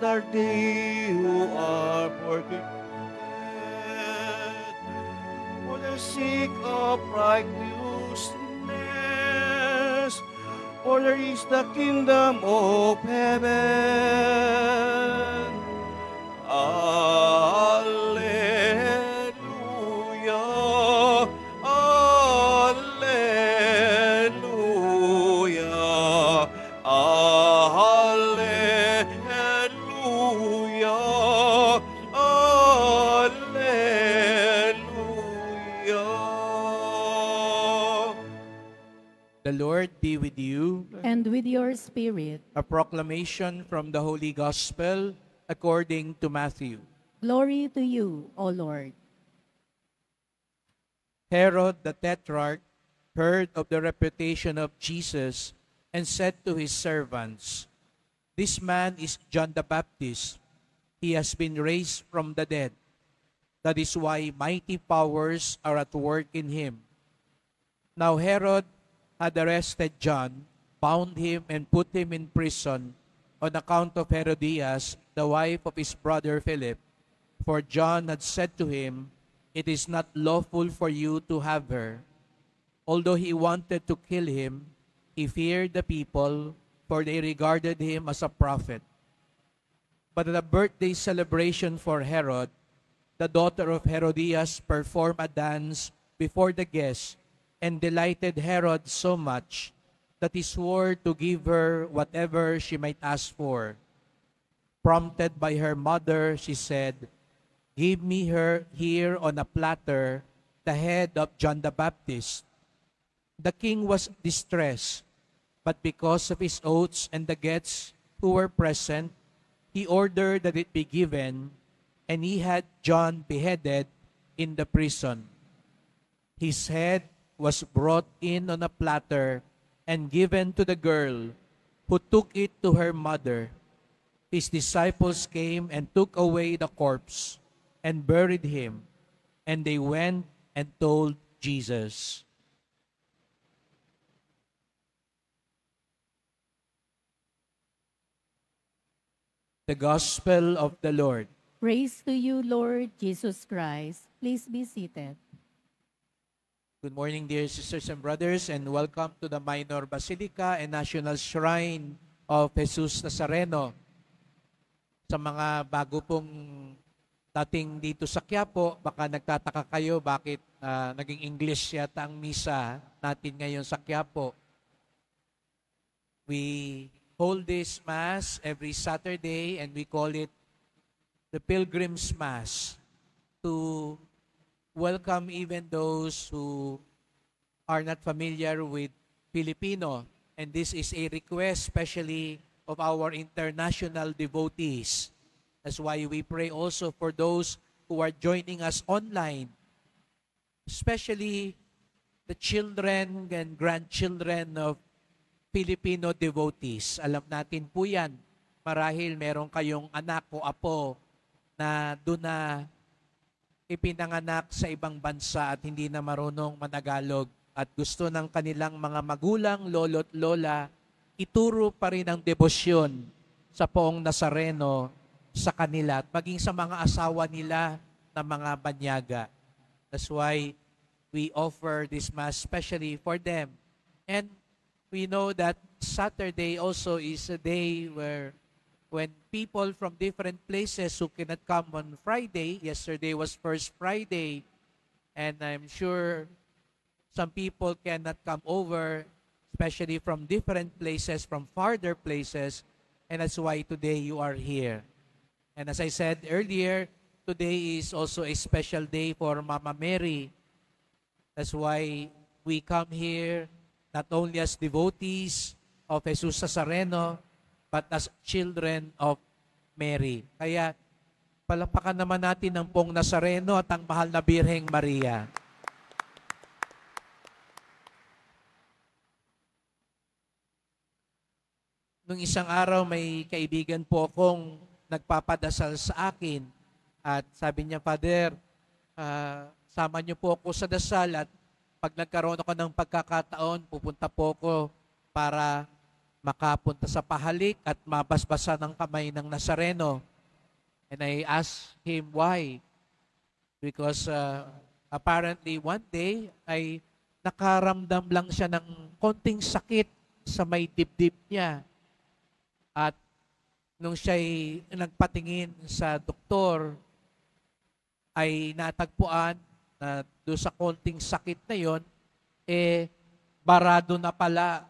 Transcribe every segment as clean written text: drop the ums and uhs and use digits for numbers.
are they who are persecuted, for the sake of righteousness, for there is the kingdom of heaven. Alleluia, alleluia, alleluia, alleluia. The Lord be with you. And with your spirit. A proclamation from the Holy Gospel according to Matthew. Glory to you, O Lord. Herod the Tetrarch heard of the reputation of Jesus and said to his servants, "This man is John the Baptist. He has been raised from the dead. That is why mighty powers are at work in him." Now Herod had arrested John, bound him, and put him in prison on account of Herodias, the wife of his brother Philip. For John had said to him, "It is not lawful for you to have her." Although he wanted to kill him, he feared the people, for they regarded him as a prophet. But at the birthday celebration for Herod, the daughter of Herodias performed a dance before the guests and delighted Herod so much that he swore to give her whatever she might ask for. Prompted by her mother, she said, "Give me her here on a platter the head of John the Baptist." The king was distressed, but because of his oaths and the guests who were present, he ordered that it be given, and he had John beheaded in the prison. His head was brought in on a platter and given to the girl, who took it to her mother. His disciples came and took away the corpse and buried him, and they went and told Jesus. The Gospel of the Lord. Praise to you, Lord Jesus Christ. Please be seated. Good morning, dear sisters and brothers, and welcome to the Minor Basilica and National Shrine of Jesus Nazareno. Sa mga bago pong dating dito sa Quiapo, baka nagtataka kayo bakit naging English yata ang misa natin ngayon sa Quiapo. We hold this Mass every Saturday and we call it the Pilgrim's Mass to welcome even those who are not familiar with Filipino. And this is a request especially of our international devotees. That's why we pray also for those who are joining us online, especially the children and grandchildren of Filipino devotees. Alam natin po yan, marahil meron kayong anak o apo na doon na ipinanganak sa ibang bansa at hindi na marunong managalog at gusto ng kanilang mga magulang, lolo't lola, ituro pa rin ang debosyon sa poong Nazareno sa kanila at maging sa mga asawa nila na mga banyaga. That's why we offer this Mass especially for them. And we know that Saturday also is a day when people from different places who cannot come on Friday, yesterday was First Friday, and I'm sure some people cannot come over, especially from different places, from farther places, and that's why today you are here. And as I said earlier, today is also a special day for Mama Mary. That's why we come here not only as devotees of Jesus Nazareno, but as children of Mary. Kaya palapakan naman natin ang pong Nazareno at ang mahal na Birheng Maria. Nung isang araw may kaibigan po akong nagpapadasal sa akin at sabi niya, "Father, sama niyo po ako sa dasal at pag nagkaroon ako ng pagkakataon, pupunta po ako para makapunta sa pahalik at mabasbasa ng kamay ng Nazareno. And I asked him why. Because apparently one day ay nakaramdam lang siya ng konting sakit sa may dibdib niya. At nung siya'y nagpatingin sa doktor, ay natagpuan na doon sa konting sakit na yon, barado na pala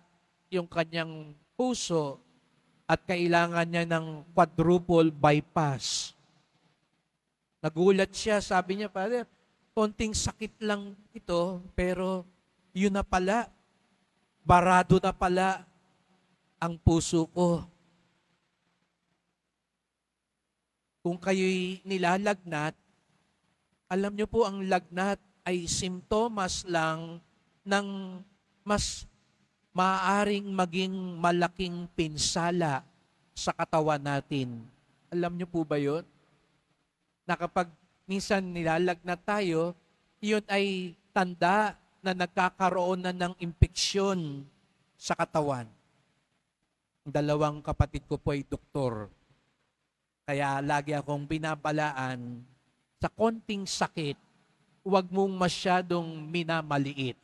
yung kanyang puso at kailangan niya ng quadruple bypass. Nagulat siya, sabi niya, Father, konting sakit lang ito, pero yun na pala, barado na pala ang puso ko. Kung kayo'y nilalagnat, alam niyo po ang lagnat ay simptomas lang ng mas maaaring maging malaking pinsala sa katawan natin. Alam niyo po ba yun? Na kapag minsan nilalagnat tayo, yun ay tanda na nagkakaroon na ng impeksyon sa katawan. Dalawang kapatid ko po ay doktor. Kaya lagi akong binabalaan, sa konting sakit, huwag mong masyadong minamaliit.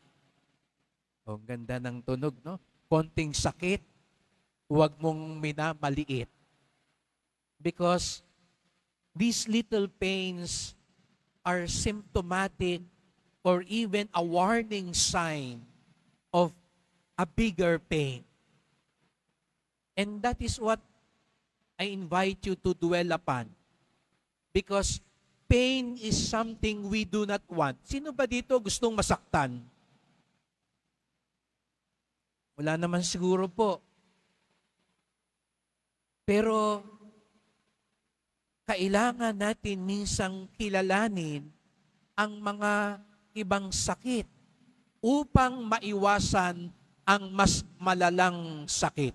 O, ganda ng tunog, no? Konting sakit, huwag mong minamaliit. Because these little pains are symptomatic or even a warning sign of a bigger pain. And that is what I invite you to dwell upon. Because pain is something we do not want. Sino ba dito gustong masaktan? Wala naman siguro po. Pero kailangan natin minsang kilalanin ang mga ibang sakit upang maiwasan ang mas malalang sakit.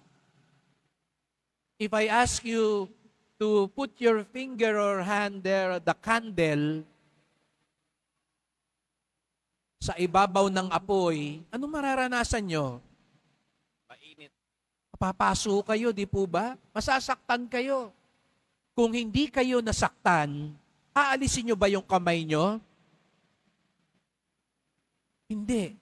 If I ask you to put your finger or hand there, the candle, sa ibabaw ng apoy, ano mararanasan nyo? Mainit. Papaso kayo, di po ba? Masasaktan kayo. Kung hindi kayo nasaktan, aalisin nyo ba yung kamay nyo? Hindi.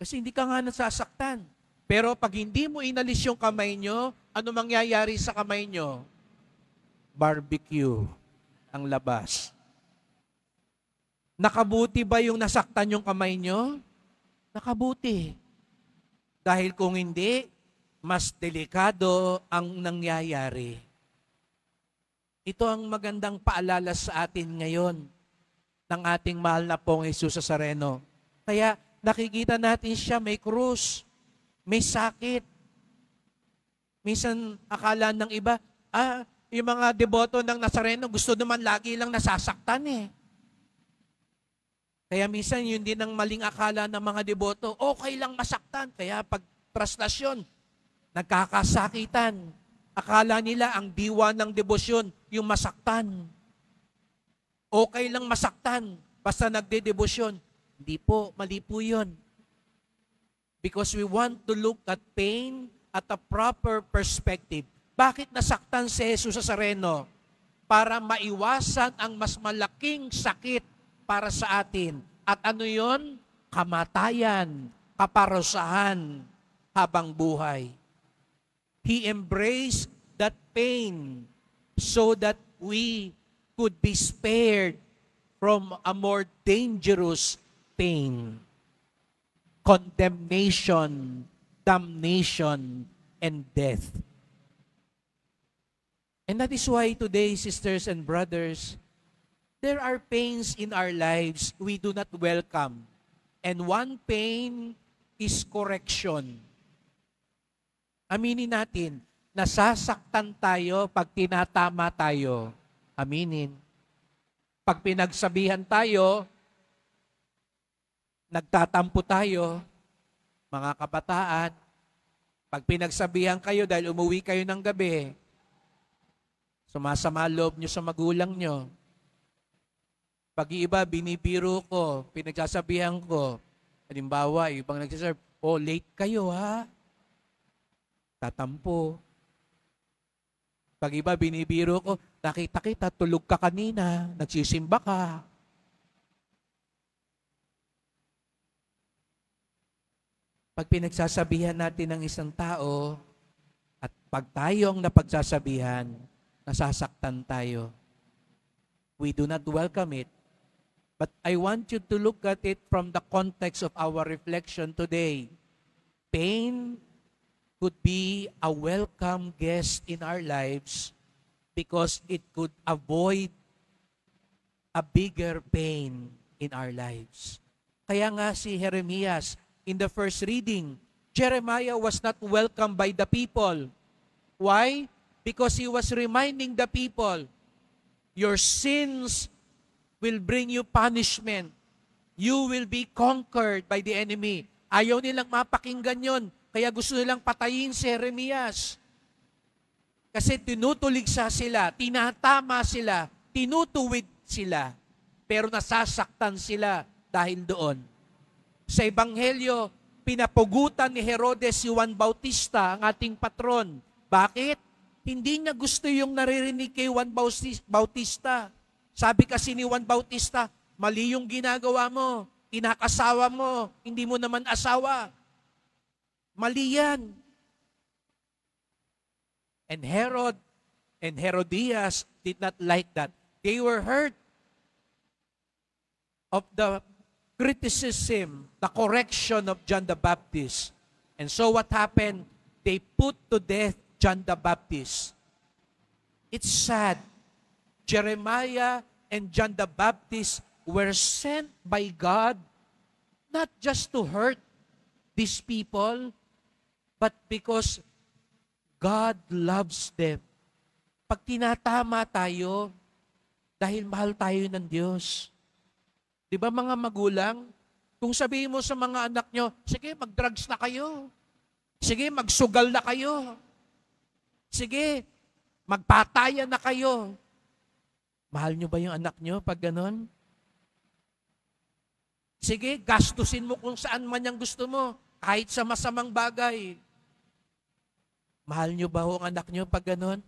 Kasi hindi ka nga nasasaktan. Pero pag hindi mo inalis yung kamay nyo, ano mangyayari sa kamay nyo? Barbecue ang labas. Nakabuti ba yung nasaktan yung kamay nyo? Nakabuti. Dahil kung hindi, mas delikado ang nangyayari. Ito ang magandang paalala sa atin ngayon ng ating mahal na pong Jesus Nazareno. Kaya nakikita natin siya may krus, may sakit. Minsan akala ng iba, yung mga deboto ng Nazareno gusto naman lagi lang nasasaktan eh. Kaya minsan yun din ang maling akala ng mga deboto, okay lang masaktan. Kaya pag traslasyon, nagkakasakitan. Akala nila ang diwa ng debosyon, yung masaktan. Okay lang masaktan, basta nagdedebosyon. Hindi po, mali po yun. Because we want to look at pain at a proper perspective. Bakit nasaktan si Jesus Nazareno? Para maiwasan ang mas malaking sakit para sa atin. At ano yon? Kamatayan, kaparusahan habang buhay. He embraced that pain so that we could be spared from a more dangerous pain. Condemnation, damnation, and death. And that is why today, sisters and brothers, there are pains in our lives we do not welcome. And one pain is correction. Aminin natin, nasasaktan tayo pag tinatama tayo. Aminin. Pag pinagsabihan tayo, nagtatampo tayo, mga kabataan, pag pinagsabihan kayo dahil umuwi kayo ng gabi, sumasama loob nyo sa magulang nyo. Pag iba, binibiro ko, pinagsasabihan ko, halimbawa, ibang nagsasabi, late kayo ha? tatampo. Pag iba, binibiro ko, nakita kita, tulog ka kanina, nagsisimba ka. Pag pinagsasabihan natin ng isang tao, at pag tayo ang napagsasabihan, nasasaktan tayo. We do not welcome it. But I want you to look at it from the context of our reflection today. Pain could be a welcome guest in our lives because it could avoid a bigger pain in our lives. Kaya nga si Jeremias, in the first reading, Jeremiah was not welcomed by the people. Why? Because he was reminding the people, your sins will bring you punishment. You will be conquered by the enemy. Ayaw nilang mapakinggan yon. Kaya gusto nilang patayin si Jeremias. Kasi tinutuligsa sila, tinatama sila, tinutuwid sila. Pero nasasaktan sila dahil doon. Sa Ebanghelyo, pinapugutan ni Herodes si Juan Bautista, ang ating patron. Bakit? Hindi niya gusto yung naririnig kay Juan Bautista. Sabi kasi ni Juan Bautista, mali yung ginagawa mo, inakasawa mo, hindi mo naman asawa. Mali yan. And Herod and Herodias did not like that. They were hurt of the criticism, the correction of John the Baptist. And so what happened? They put to death John the Baptist. It's sad. Jeremiah and John the Baptist were sent by God not just to hurt these people, but because God loves them. Pag tinatama tayo, dahil mahal tayo ng Diyos. Di ba mga magulang, kung sabihin mo sa mga anak nyo, sige, mag-drugs na kayo. Sige, magsugal na kayo. Sige, magpatayan na kayo. Mahal nyo ba yung anak nyo pag ganon? Sige, gastusin mo kung saan man yung gusto mo, kahit sa masamang bagay. Mahal nyo ba ang anak nyo pag ganon?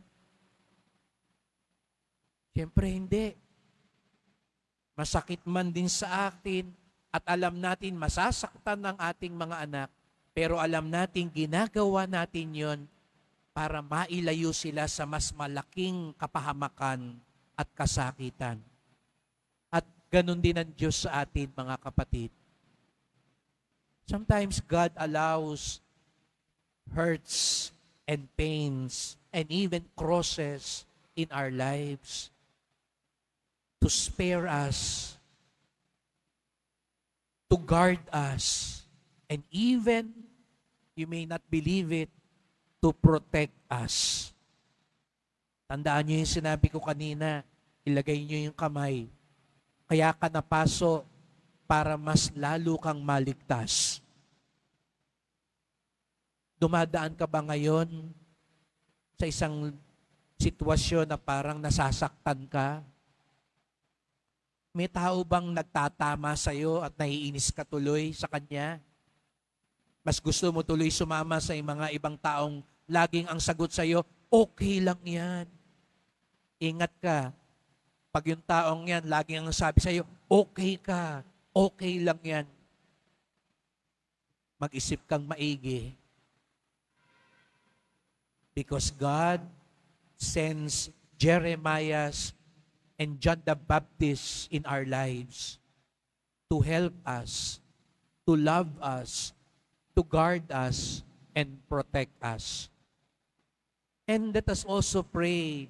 Siyempre hindi. Masakit man din sa atin at alam natin masasaktan ng ating mga anak, pero alam natin ginagawa natin yon para mailayo sila sa mas malaking kapahamakan at kasakitan. At ganun din ang Diyos sa atin, mga kapatid. Sometimes God allows hurts and pains and even crosses in our lives to spare us, to guard us, and even, you may not believe it, to protect us. Tandaan nyo yung sinabi ko kanina, ilagay nyo yung kamay. Kaya ka napaso para mas lalo kang maligtas. Dumadaan ka ba ngayon sa isang sitwasyon na parang nasasaktan ka? May tao bang nagtatama sa'yo at naiinis ka tuloy sa kanya? Mas gusto mo tuloy sumama sa mga ibang taong laging ang sagot sa'yo, okay lang yan. Ingat ka. Pag yung taong yan, laging ang sabi sa'yo, okay ka, okay lang yan. Mag-isip kang maigi. Because God sends Jeremiah's and John the Baptist in our lives to help us, to love us, to guard us, and protect us. And let us also pray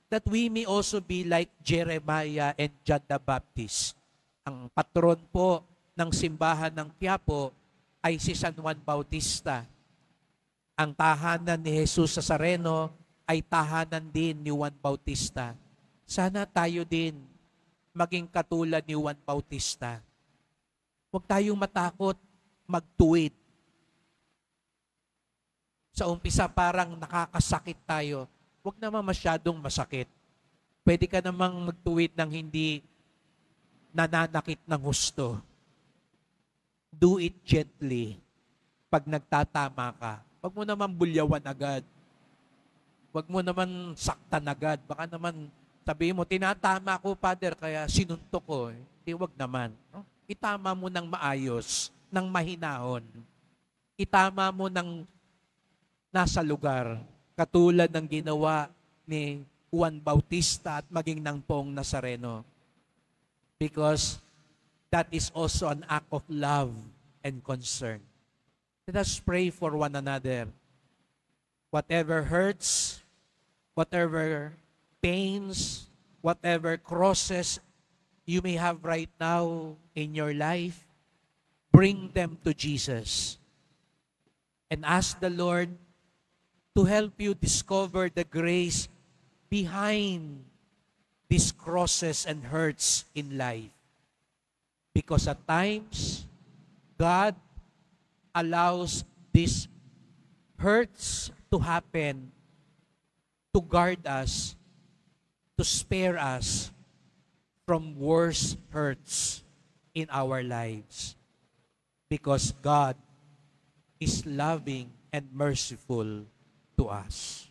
that we may also be like Jeremiah and John the Baptist. Ang patron po ng simbahan ng Quiapo ay si San Juan Bautista. Ang tahanan ni Jesus Nazareno ay tahanan din ni Juan Bautista. Sana tayo din maging katulad ni Juan Bautista. Huwag tayong matakot magtuwid. Sa umpisa parang nakakasakit tayo. Huwag naman masyadong masakit. Pwede ka namang magtuwid ng hindi nananakit ng husto. Do it gently pag nagtatama ka. Huwag mo naman bulyawan agad. Huwag mo naman saktan agad. Baka naman sabihin mo, tinatama ko, Father, kaya sinuntok ko. Hindi, wag naman. No? Itama mo ng maayos, ng mahinahon. Itama mo ng nasa lugar. Katulad ng ginawa ni Juan Bautista at maging ng Poong Nazareno. Because that is also an act of love and concern. Let us pray for one another. Whatever hurts, whatever pains, whatever crosses you may have right now in your life, bring them to Jesus. And ask the Lord to help you discover the grace behind these crosses and hurts in life. Because at times, God allows these hurts to happen to guard us, to spare us from worse hurts in our lives. Because God is loving and merciful to us.